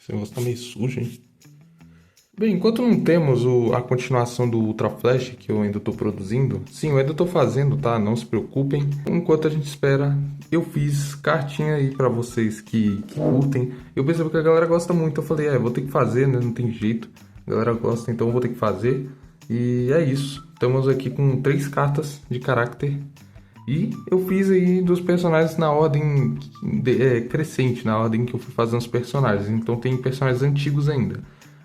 Esse negócio tá meio sujo, hein? Bem, enquanto não temos a continuação do Ultra Flash que eu ainda estou produzindo, sim, eu ainda estou fazendo, tá? Não se preocupem. Enquanto a gente espera, eu fiz cartinha aí para vocês que curtem. Eu percebo que a galera gosta muito, eu falei, vou ter que fazer, né? Não tem jeito. A galera gosta, então eu vou ter que fazer. E é isso. Estamos aqui com 3 cartas de caráter. E eu fiz aí dos personagens na ordem crescente, na ordem que eu fui fazendo os personagens. Então tem personagens antigos ainda.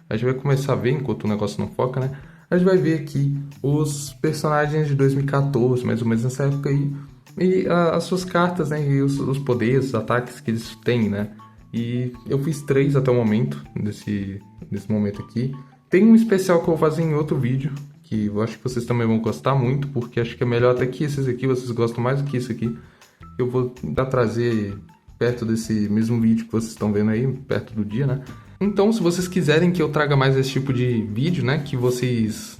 A gente vai começar a ver, enquanto o negócio não foca, né? A gente vai ver aqui os personagens de 2014, mais ou menos nessa época aí. E as suas cartas, né? E os poderes, os ataques que eles têm, né? E eu fiz 3 até o momento, desse momento aqui. Tem um especial que eu vou fazer em outro vídeo, que eu acho que vocês também vão gostar muito, porque acho que é melhor até que esses aqui, vocês gostam mais do que isso aqui. Eu vou tentar trazer perto desse mesmo vídeo que vocês estão vendo aí, perto do dia, né? Então, se vocês quiserem que eu traga mais esse tipo de vídeo, né, que vocês,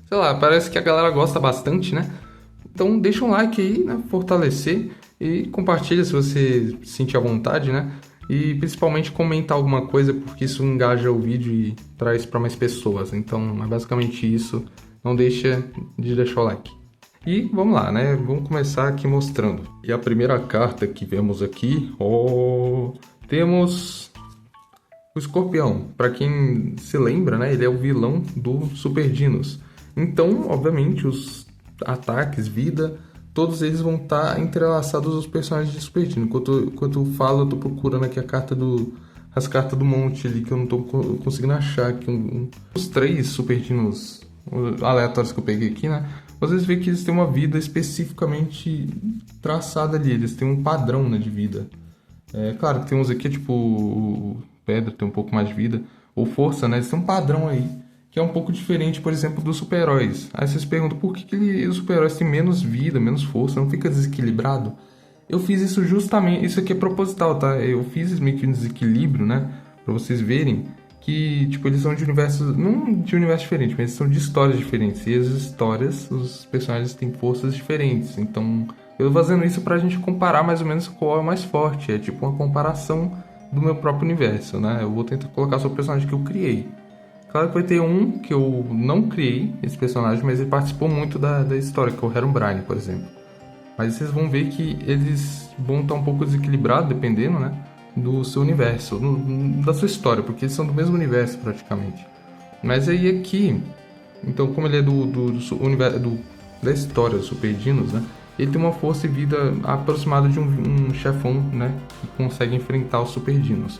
sei lá, parece que a galera gosta bastante, né? Então, deixa um like aí, né, fortalecer e compartilha se você sentir à vontade, né? E principalmente comenta alguma coisa, porque isso engaja o vídeo e traz para mais pessoas. Então, é basicamente isso. Não deixa de deixar o like. E vamos lá, né? Vamos começar aqui mostrando. E a primeira carta que vemos aqui, temos o Escorpião. Para quem se lembra, né? Ele é o vilão do Super Dinos. Então, obviamente, os ataques, vida, todos eles vão estar entrelaçados aos personagens de Super Dino. Enquanto eu falo, eu tô procurando aqui as cartas do monte ali que eu não tô conseguindo achar aqui. Os 3 Super Dinos aleatórios que eu peguei aqui, né? Vocês veem que eles têm uma vida especificamente traçada ali. Eles têm um padrão, né, de vida. Claro que tem uns aqui, tipo o Pedra, tem um pouco mais de vida. Ou Força, né? Eles têm um padrão aí que é um pouco diferente, por exemplo, dos super-heróis. Aí vocês perguntam por que os super-heróis têm menos vida, menos força, não fica desequilibrado? Eu fiz isso justamente, isso aqui é proposital, tá? Eu fiz meio que um desequilíbrio, né? Pra vocês verem que, tipo, eles são de universos, não de universos diferentes, mas eles são de histórias diferentes. E as histórias, os personagens têm forças diferentes. Então, eu tô fazendo isso pra gente comparar mais ou menos qual é o mais forte. É tipo uma comparação do meu próprio universo, né? Eu vou tentar colocar só o personagem que eu criei. Claro que vai ter um que eu não criei, esse personagem, mas ele participou muito da história, que é o Herobrine, por exemplo. Mas vocês vão ver que eles vão estar um pouco desequilibrados, dependendo, né, do seu universo, da sua história, porque eles são do mesmo universo, praticamente. Mas aí aqui, então como ele é universo, da história dos Super Dinos, né, ele tem uma força e vida aproximada de um chefão, né, que consegue enfrentar os Super Dinos.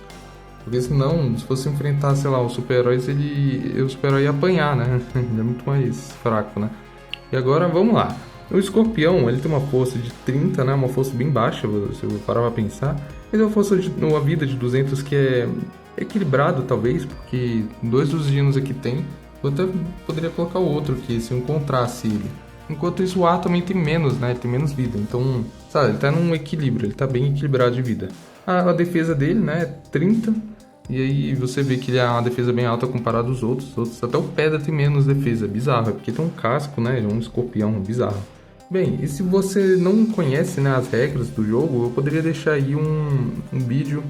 Porque senão, se fosse enfrentar, sei lá, os super-heróis, o super-herói ia apanhar, né? Ele é muito mais fraco, né? E agora, vamos lá. O Escorpião, ele tem uma força de 30, né? Uma força bem baixa, se eu parar pra pensar. Ele tem uma vida de 200 que é equilibrado, talvez, porque 2 dos dinos aqui tem. Eu até poderia colocar o outro aqui, se eu encontrasse ele. Enquanto isso, o ar também tem menos, né? Ele tem menos vida. Então, sabe, ele tá num equilíbrio, ele tá bem equilibrado de vida. A defesa dele, né, é 30. E aí você vê que ele é uma defesa bem alta comparado aos outros. Até o Pedra tem menos defesa, bizarro. É porque tem um casco, né, um escorpião, bizarro. Bem, e se você não conhece, né, as regras do jogo, eu poderia deixar aí um vídeo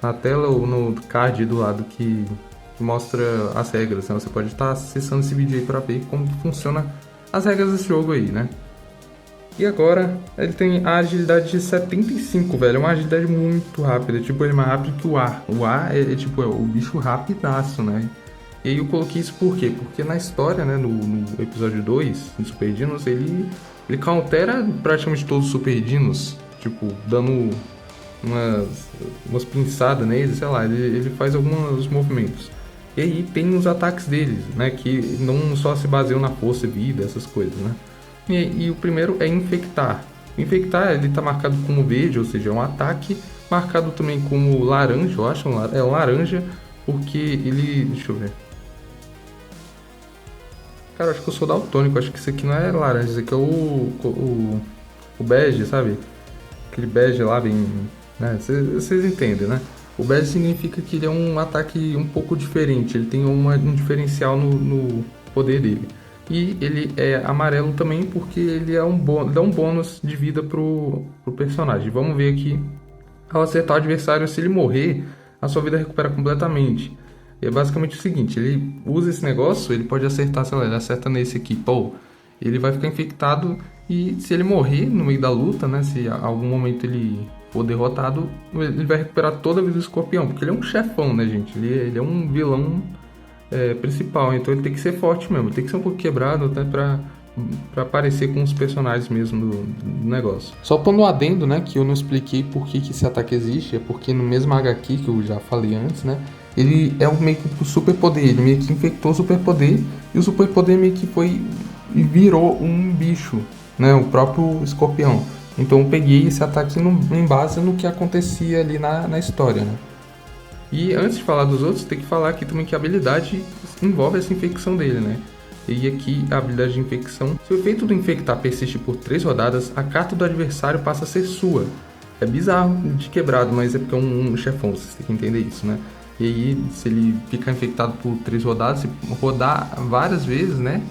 na tela ou no card do lado que mostra as regras, né? Você pode estar acessando esse vídeo aí para ver como funciona as regras desse jogo aí, né? E agora, ele tem a agilidade de 75, velho. É uma agilidade muito rápida. Tipo, ele é mais rápido que o ar. O ar tipo, é o bicho rapidaço, né? E aí eu coloquei isso por quê? Porque na história, né, no episódio 2, do Super Dinos, ele countera praticamente todos os Super Dinos. Tipo, dando umas pinçadas neles, sei lá. Ele faz alguns movimentos. E aí tem os ataques deles, né? Que não só se baseiam na força e vida, essas coisas, né? E o primeiro é infectar. Infectar, ele está marcado como verde, ou seja, é um ataque. Marcado também como laranja, eu acho. É um laranja, porque ele... Deixa eu ver. Cara, eu acho que eu sou daltônico. Acho que isso aqui não é laranja. Isso aqui é o bege, sabe? Aquele bege lá, bem... né? Vocês entendem, né? O bege significa que ele é um ataque um pouco diferente. Ele tem um diferencial no poder dele. E ele é amarelo também porque ele é dá um bônus de vida pro personagem. Vamos ver aqui. Ao acertar o adversário, se ele morrer, a sua vida recupera completamente. E é basicamente o seguinte, ele usa esse negócio, ele pode acertar, sei lá, ele acerta nesse aqui, pô, ele vai ficar infectado e se ele morrer no meio da luta, né, se a algum momento ele for derrotado, ele vai recuperar toda a vida do escorpião, porque ele é um chefão, né, gente, ele é um vilão principal, então ele tem que ser forte mesmo, tem que ser um pouco quebrado até pra parecer com os personagens mesmo do negócio. Só pondo um adendo, né, que eu não expliquei por que esse ataque existe, é porque no mesmo HQ que eu já falei antes, né, ele é meio que o superpoder, ele meio que infectou o superpoder, e o superpoder meio que foi e virou um bicho, né, o próprio escorpião. Então eu peguei esse ataque em base no que acontecia ali na história, né. E antes de falar dos outros, tem que falar aqui também que a habilidade envolve essa infecção dele, né. E aqui a habilidade de infecção. Se o efeito do infectar persiste por 3 rodadas, a carta do adversário passa a ser sua. É bizarro de quebrado, mas é porque é um chefão, vocês têm que entender isso, né? E aí, se ele ficar infectado por 3 rodadas, se rodar várias vezes, né?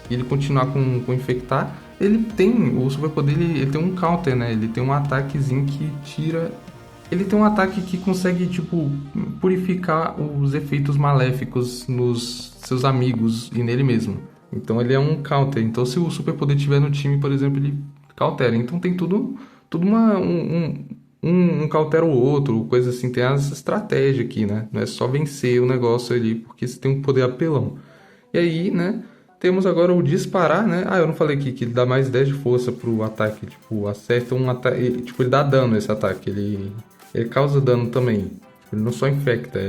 E ele continuar com infectar, ele tem, o superpoder, ele tem um counter, né? Ele tem um ataquezinho que tira... Ele tem um ataque que consegue, tipo, purificar os efeitos maléficos nos seus amigos e nele mesmo. Então ele é um counter. Então se o superpoder estiver no time, por exemplo, ele countera. Então tem tudo um countera o outro, coisa assim. Tem essa estratégia aqui, né? Não é só vencer o negócio ali, porque você tem um poder apelão. E aí, né? Temos agora o disparar, né? Ah, eu não falei aqui que ele dá mais 10 de força pro ataque. Tipo, acerta um ataque... Tipo, ele dá dano esse ataque. Ele causa dano também. Ele não só infecta,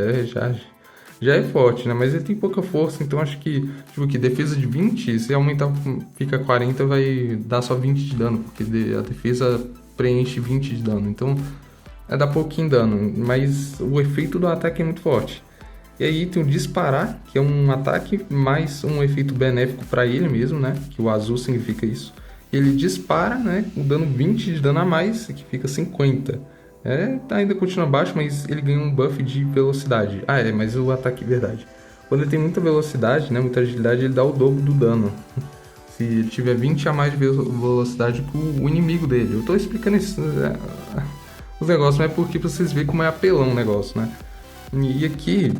já é forte, né? Mas ele tem pouca força, então acho que, tipo, que defesa de 20, se aumentar, fica 40, vai dar só 20 de dano, porque a defesa preenche 20 de dano. Então, dá pouquinho dano, mas o efeito do ataque é muito forte. E aí tem o disparar, que é um ataque mais um efeito benéfico para ele mesmo, né? Que o azul significa isso. Ele dispara, né? Dando 20 de dano a mais, que fica 50. Ainda continua baixo, mas ele ganha um buff de velocidade. Mas o ataque é verdade. Quando ele tem muita velocidade, né, muita agilidade, ele dá o dobro do dano. Se ele tiver 20 a mais de velocidade pro inimigo dele. Eu tô explicando os negócios, mas é porque pra vocês verem como é apelão o negócio, né? E aqui,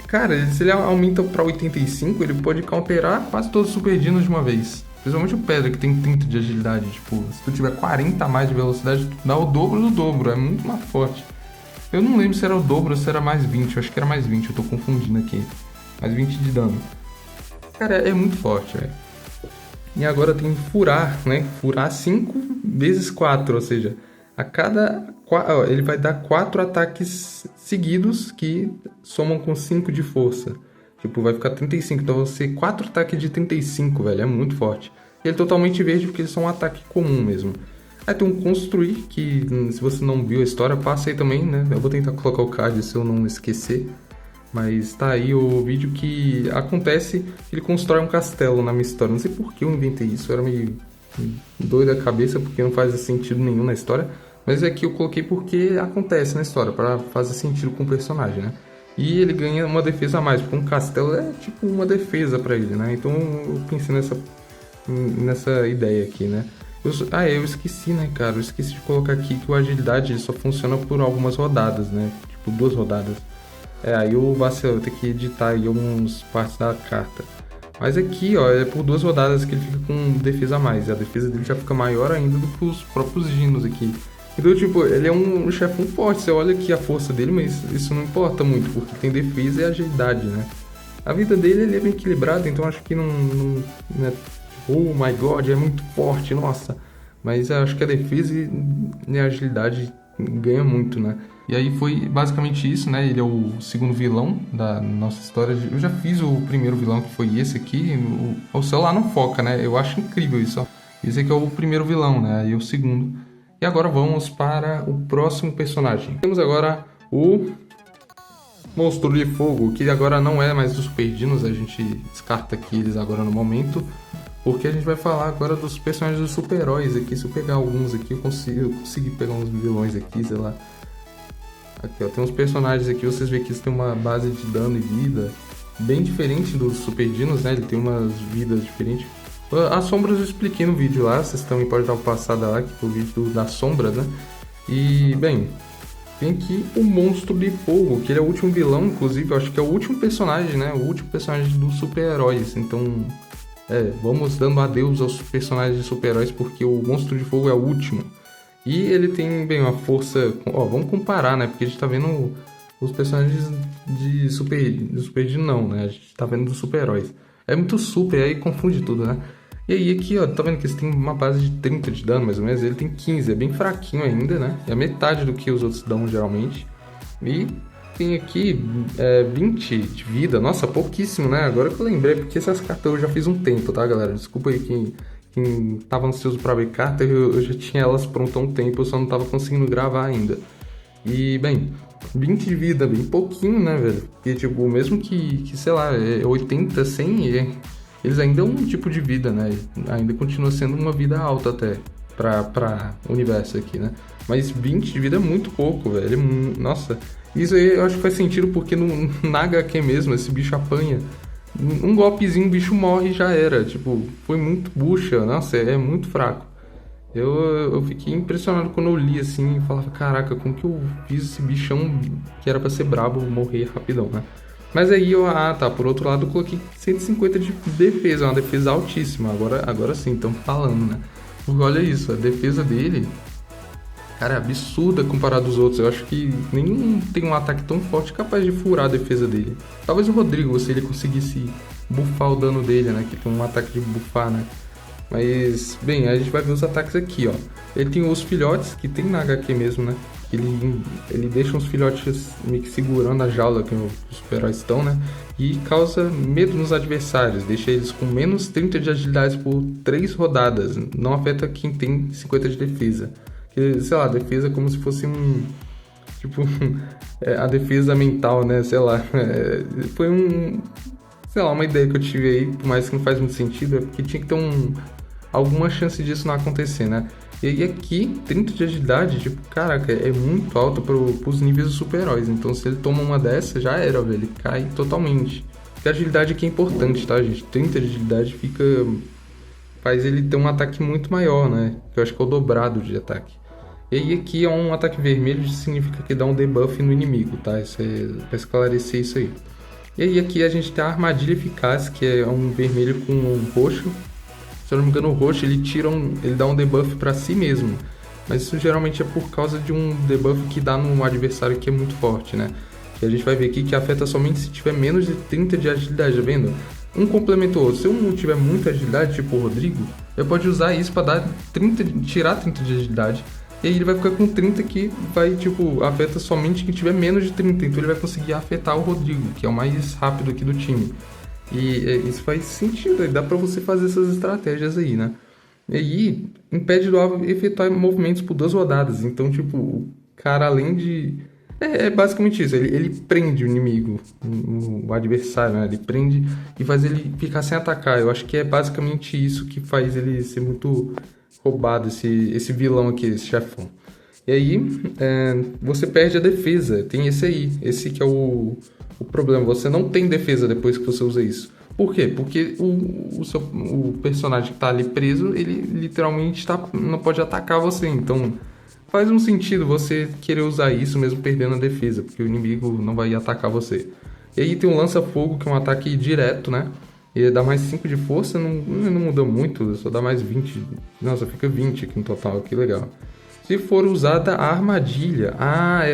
cara, se ele aumenta pra 85, ele pode counterar quase todos os super dinos de uma vez. Principalmente o Pedra, que tem 30 de agilidade. Tipo, se tu tiver 40 a mais de velocidade, tu dá o dobro do dobro. É muito mais forte. Eu não lembro se era o dobro ou se era mais 20. Eu acho que era mais 20, eu tô confundindo aqui. Mais 20 de dano. Cara, é muito forte, velho. E agora tem furar, né? Furar 5 vezes 4, ou seja, a cada... ele vai dar 4 ataques seguidos que somam com 5 de força. Tipo, vai ficar 35, então vai ser 4 ataques de 35, velho, é muito forte. E ele é totalmente verde porque eles são um ataque comum mesmo. Aí tem um construir, que se você não viu a história, passa aí também, né? Eu vou tentar colocar o card se eu não esquecer. Mas tá aí o vídeo que acontece, ele constrói um castelo na minha história. Não sei por que eu inventei isso, eu era meio doido da cabeça, porque não faz sentido nenhum na história. Mas aqui eu coloquei porque acontece na história, para fazer sentido com o personagem, né? E ele ganha uma defesa a mais, porque um castelo é tipo uma defesa pra ele, né? Então eu pensei nessa ideia aqui, né? Eu esqueci, né, cara? Eu esqueci de colocar aqui que o agilidade só funciona por algumas rodadas, né? Tipo, 2 rodadas. Aí eu vacilo, eu tenho que editar aí algumas partes da carta. Mas aqui, ó, é por 2 rodadas que ele fica com defesa a mais. E a defesa dele já fica maior ainda do que os próprios dinos aqui. Então, tipo, ele é um chefão forte. Você olha aqui a força dele, mas isso não importa muito, porque tem defesa e agilidade, né? A vida dele, ele é bem equilibrado, então acho que não é tipo, oh my god, é muito forte, nossa. Mas acho que a defesa e a agilidade ganha muito, né? E aí foi basicamente isso, né? Ele é o segundo vilão da nossa história. Eu já fiz o primeiro vilão, que foi esse aqui. O celular não foca, né? Eu acho incrível isso, ó. Esse aqui é o primeiro vilão, né? Aí o segundo... E agora vamos para o próximo personagem. Temos agora o Monstro de Fogo, que agora não é mais dos Super Dinos, a gente descarta aqui eles agora no momento, porque a gente vai falar agora dos personagens dos super-heróis aqui. Se eu pegar alguns aqui, eu consegui pegar uns vilões aqui, sei lá. Aqui, ó, tem uns personagens aqui, vocês veem que eles têm uma base de dano e vida bem diferente dos Super Dinos, né? Ele tem umas vidas diferentes. As sombras eu expliquei no vídeo lá, vocês também podem dar uma passada lá, que foi o vídeo das sombras, né? E, bem, tem aqui o Monstro de Fogo, que ele é o último vilão, inclusive, eu acho que é o último personagem, né? O último personagem dos super-heróis. Então, vamos dando adeus aos personagens de super-heróis, porque o Monstro de Fogo é o último. E ele tem, bem, uma força... Ó, vamos comparar, né? Porque a gente tá vendo os personagens de super não, né? A gente tá vendo dos super-heróis. É muito super, aí confunde tudo, né? E aí aqui, ó, tá vendo que esse tem uma base de 30 de dano, mais ou menos. Ele tem 15, é bem fraquinho ainda, né? É a metade do que os outros dão, geralmente. E tem aqui 20 de vida. Nossa, pouquíssimo, né? Agora que eu lembrei, porque essas cartas eu já fiz um tempo, tá, galera? Desculpa aí quem tava ansioso pra ver carta, eu já tinha elas prontas há um tempo, eu só não tava conseguindo gravar ainda. E, bem, 20 de vida, bem pouquinho, né, velho? Porque, tipo, mesmo que sei lá, 80, 100, eles ainda é um tipo de vida, né? Ainda continua sendo uma vida alta até pra universo aqui, né? Mas 20 de vida é muito pouco, velho. Nossa, isso aí eu acho que faz sentido porque na HQ mesmo, esse bicho apanha. Um golpezinho, o bicho morre e já era. Tipo, foi muito bucha. Nossa, é muito fraco. Eu fiquei impressionado quando eu li assim e falava, caraca, como que eu fiz esse bichão que era pra ser brabo morrer rapidão, né? Mas aí por outro lado eu coloquei 150 de defesa, uma defesa altíssima, agora sim, estamos falando, né? Porque olha isso, a defesa dele, cara, é absurda comparado aos outros. Eu acho que nenhum tem um ataque tão forte capaz de furar a defesa dele. Talvez o Rodrigo, se ele conseguisse buffar o dano dele, né? Que tem um ataque de buffar, né? Mas, bem, a gente vai ver os ataques aqui, ó. Ele tem os filhotes, que tem na HQ mesmo, né? Ele deixa os filhotes meio que segurando a jaula que os super-heróis estão, né? E causa medo nos adversários. Deixa eles com menos 30 de agilidade por 3 rodadas. Não afeta quem tem 50 de defesa. Que, sei lá, a defesa é como se fosse tipo, a defesa mental, né? Sei lá. Foi sei lá, uma ideia que eu tive aí, por mais que não faz muito sentido, é porque tinha que ter alguma chance disso não acontecer, né? E aí aqui, 30 de agilidade, tipo, caraca, é muito alto pros níveis dos super-heróis. Então se ele toma uma dessa, já era, velho, ele cai totalmente. Porque a agilidade aqui é importante, tá, gente? 30 de agilidade faz ele ter um ataque muito maior, né? Que eu acho que é o dobrado de ataque. E aí aqui é um ataque vermelho, significa que dá um debuff no inimigo, tá? Isso pra esclarecer isso aí. E aí aqui a gente tem a armadilha eficaz, que é um vermelho com um roxo. Se eu não me engano, o roxo ele dá um debuff para si mesmo. Mas isso geralmente é por causa de um debuff que dá no adversário que é muito forte, né? Que a gente vai ver aqui que afeta somente se tiver menos de 30 de agilidade, tá vendo? Um complementa o outro. Se um tiver muita agilidade, tipo o Rodrigo, ele pode usar isso para dar tirar 30 de agilidade. E aí ele vai ficar com 30 que vai, tipo, afeta somente quem tiver menos de 30. Então ele vai conseguir afetar o Rodrigo, que é o mais rápido aqui do time. E isso faz sentido, dá pra você fazer essas estratégias aí, né? E aí impede do alvo efetuar movimentos por 2 rodadas. Então, tipo, o cara além de... É basicamente isso, ele prende o inimigo, o adversário, né? Ele prende e faz ele ficar sem atacar. Eu acho que é basicamente isso que faz ele ser muito... roubado esse vilão aqui, esse chefão. E aí, você perde a defesa. Tem esse aí. Esse que é o problema. Você não tem defesa depois que você usa isso. Por quê? Porque o personagem que tá ali preso, ele literalmente não pode atacar você. Então, faz um sentido você querer usar isso mesmo perdendo a defesa, porque o inimigo não vai atacar você. E aí tem o lança-fogo, que é um ataque direto, né? Ele dá mais 5 de força, não muda muito, só dá mais 20. Nossa, fica 20 aqui no total, que legal. Se for usada a armadilha...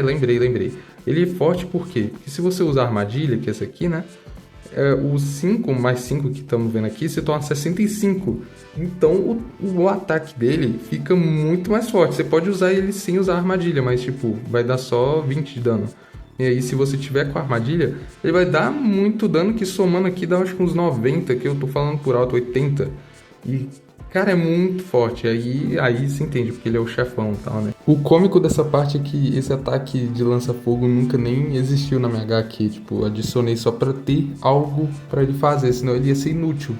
lembrei. Ele é forte por quê? Porque se você usar a armadilha, que é essa aqui, né? O 5 mais 5 que estamos vendo aqui se torna 65. Então o ataque dele fica muito mais forte. Você pode usar ele sem usar a armadilha, mas tipo, vai dar só 20 de dano. E aí, se você tiver com a armadilha, ele vai dar muito dano, que somando aqui dá acho que uns 90, que eu tô falando por alto, 80. E, cara, é muito forte. Aí você entende, porque ele é o chefão e tal, né? O cômico dessa parte é que esse ataque de lança-fogo nunca nem existiu na minha HQ. Tipo, adicionei só pra ter algo pra ele fazer, senão ele ia ser inútil.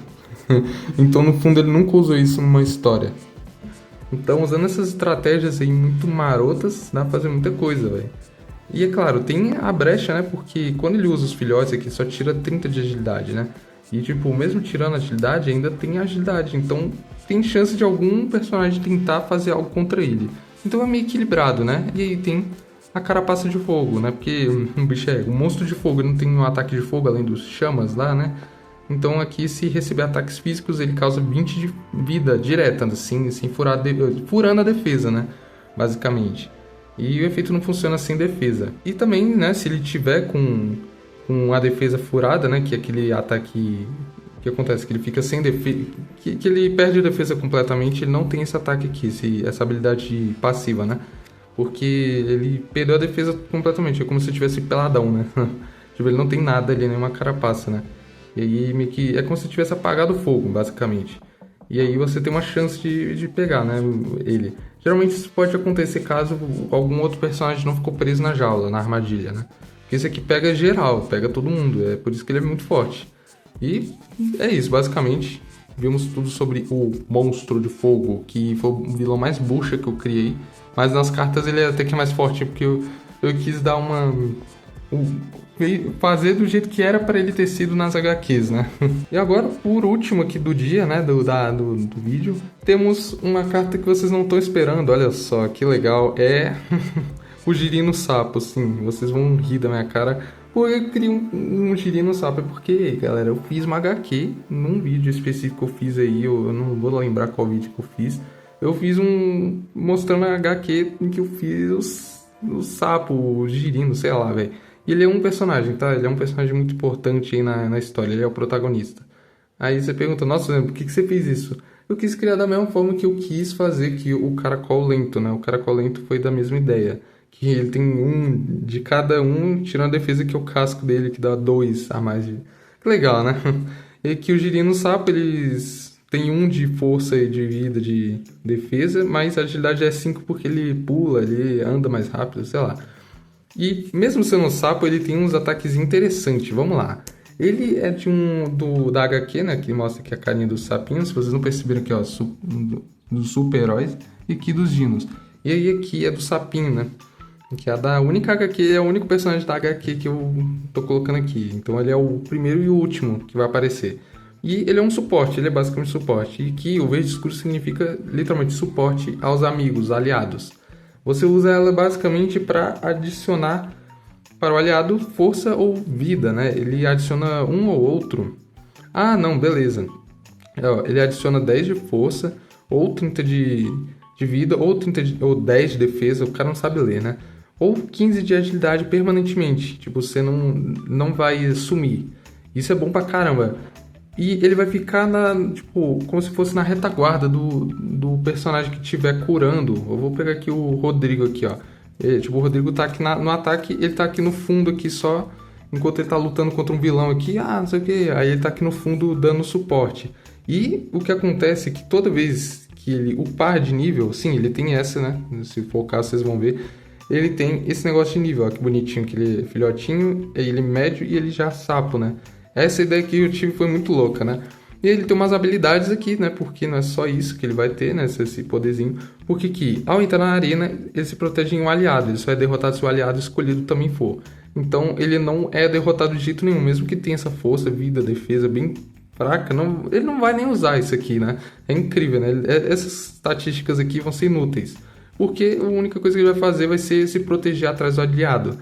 Então, no fundo, ele nunca usou isso numa história. Então, usando essas estratégias aí muito marotas, dá pra fazer muita coisa, velho. E é claro, tem a brecha, né? Porque quando ele usa os filhotes aqui, só tira 30 de agilidade, né? E tipo, mesmo tirando a agilidade, ainda tem agilidade. Então tem chance de algum personagem tentar fazer algo contra ele. Então é meio equilibrado, né? E aí tem a carapaça de fogo, né? Porque um bicho um monstro de fogo, ele não tem um ataque de fogo além dos chamas lá, né? Então aqui, se receber ataques físicos, ele causa 20 de vida direta, assim, sem furando a defesa, né? Basicamente. E o efeito não funciona sem defesa. E também, né, se ele tiver com a defesa furada, né, que é aquele ataque que acontece, que ele fica sem defesa, que ele perde a defesa completamente, ele não tem esse ataque aqui, essa habilidade passiva, né? Porque ele perdeu a defesa completamente, é como se tivesse peladão, né? Tipo, ele não tem nada ali, nenhuma carapaça, né? E aí meio que é como se tivesse apagado o fogo, basicamente. E aí você tem uma chance de pegar, né, ele. Geralmente isso pode acontecer caso algum outro personagem não ficou preso na jaula, na armadilha, né? Porque esse aqui pega geral, pega todo mundo, é por isso que ele é muito forte. E é isso, basicamente. Vimos tudo sobre o Monstro de Fogo, que foi o vilão mais bucha que eu criei. Mas nas cartas ele é até que mais forte, porque eu quis dar fazer do jeito que era para ele ter sido nas HQs, né? E agora, por último aqui do dia, né, do vídeo, temos uma carta que vocês não estão esperando, olha só, que legal, é o Girino Sapo, sim, vocês vão rir da minha cara, porque eu criei um Girino Sapo, é porque, galera, eu fiz uma HQ, num vídeo específico que eu fiz aí, eu não vou lembrar qual vídeo que eu fiz mostrando a HQ em que eu fiz o sapo, o Girino, sei lá, velho. E ele é um personagem, tá? Ele é um personagem muito importante aí na história, ele é o protagonista. Aí você pergunta, nossa, por que você fez isso? Eu quis criar da mesma forma que eu quis fazer que o Caracol Lento, né? O Caracol Lento foi da mesma ideia. Que ele tem de cada tirando a defesa, que é o casco dele, que dá 2 a mais de... Que legal, né? E que o Girino Sapo, eles têm 1 de força e de vida, de defesa, mas a agilidade é 5 porque ele pula, ele anda mais rápido, sei lá. E mesmo sendo um sapo, ele tem uns ataques interessantes. Vamos lá. Ele é da HQ, né? Que mostra aqui a carinha dos sapinhos. Se vocês não perceberam aqui, ó, dos super-heróis. E aqui dos dinos. E aí aqui é do sapinho, né? Que é da única HQ, é o único personagem da HQ que eu tô colocando aqui. Então ele é o primeiro e o último que vai aparecer. E ele é um suporte, ele é basicamente suporte. E que o verde escuro significa literalmente suporte aos amigos, aliados. Você usa ela basicamente para adicionar para o aliado força ou vida, né? Ele adiciona um ou outro. Ah, não, beleza. Ele adiciona 10 de força, ou 30 de vida, ou 10 de defesa, o cara não sabe ler, né? Ou 15 de agilidade permanentemente. Tipo, você não vai sumir. Isso é bom pra caramba. E ele vai ficar como se fosse na retaguarda do personagem que estiver curando. Eu vou pegar aqui o Rodrigo aqui, ó. O Rodrigo tá aqui no ataque, ele tá aqui no fundo aqui só, enquanto ele tá lutando contra um vilão aqui, não sei o que. Aí ele tá aqui no fundo dando suporte. E o que acontece é que toda vez que ele upar de nível, sim, ele tem essa, né? Se for o caso, vocês vão ver. Ele tem esse negócio de nível, ó, que bonitinho, que ele é filhotinho, ele é médio e ele já sapo, né? Essa ideia que eu tive foi muito louca, né? E ele tem umas habilidades aqui, né? Porque não é só isso que ele vai ter, né? Esse poderzinho. Porque que, ao entrar na arena, ele se protege em um aliado. Ele só é derrotado se o aliado escolhido também for. Então, ele não é derrotado de jeito nenhum. Mesmo que tenha essa força, vida, defesa bem fraca, ele não vai nem usar isso aqui, né? É incrível, né? Essas estatísticas aqui vão ser inúteis. Porque a única coisa que ele vai fazer vai ser se proteger atrás do aliado.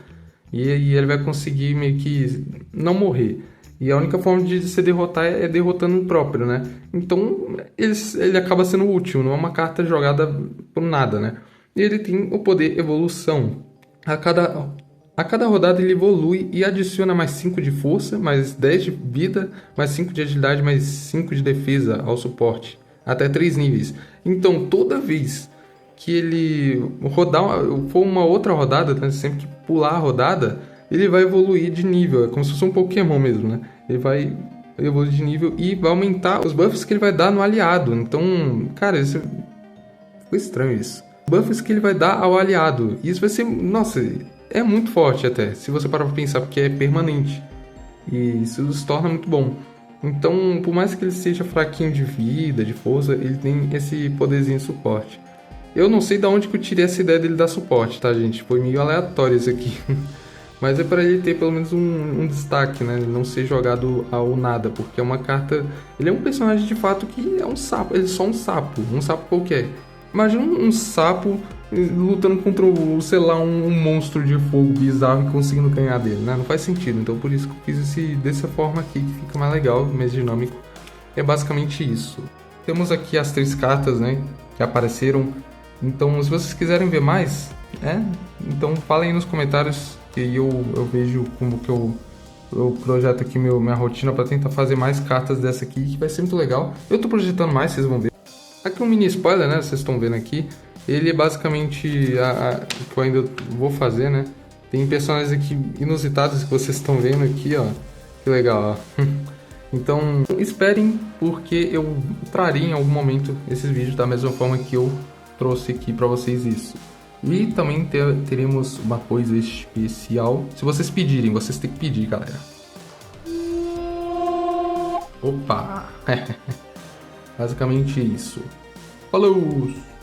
E aí ele vai conseguir meio que não morrer. E a única forma de se derrotar é derrotando o próprio, né? Então, ele acaba sendo útil, não é uma carta jogada por nada, né? E ele tem o poder evolução. A cada rodada ele evolui e adiciona mais 5 de força, mais 10 de vida, mais 5 de agilidade, mais 5 de defesa ao suporte. Até 3 níveis. Então, toda vez que ele for uma outra rodada, né? Sempre que pular a rodada, ele vai evoluir de nível, é como se fosse um Pokémon mesmo, né? Ele vai evoluir de nível e vai aumentar os buffs que ele vai dar no aliado. Então, cara, ficou estranho isso. Buffs que ele vai dar ao aliado. Isso vai ser, nossa, é muito forte até, se você parar pra pensar, porque é permanente. E isso se torna muito bom. Então, por mais que ele seja fraquinho de vida, de força, ele tem esse poderzinho de suporte. Eu não sei de onde que eu tirei essa ideia dele dar suporte, tá, gente? Foi meio aleatório isso aqui. Mas é para ele ter pelo menos um destaque, né? Ele não ser jogado ao nada, porque é uma carta... Ele é um personagem de fato que é um sapo, ele é só um sapo qualquer. Imagina um sapo lutando contra, sei lá, um monstro de fogo bizarro e conseguindo ganhar dele, né? Não faz sentido. Então por isso que eu fiz dessa forma aqui, que fica mais legal, mais dinâmico. É basicamente isso. Temos aqui as 3 cartas, né? Que apareceram. Então, se vocês quiserem ver mais, então falem aí nos comentários que eu vejo como que eu projeto aqui minha rotina para tentar fazer mais cartas dessa aqui, que vai ser muito legal. Eu tô projetando mais, vocês vão ver. Aqui um mini spoiler, né? Vocês estão vendo aqui. Ele é basicamente que eu ainda vou fazer, né? Tem personagens aqui inusitados que vocês estão vendo aqui, ó. Que legal, ó. Então, esperem, porque eu trarei em algum momento esses vídeos da mesma forma que eu trouxe aqui para vocês isso. E também teremos uma coisa especial. Se vocês pedirem, vocês têm que pedir, galera. Opa! Basicamente isso. Falou!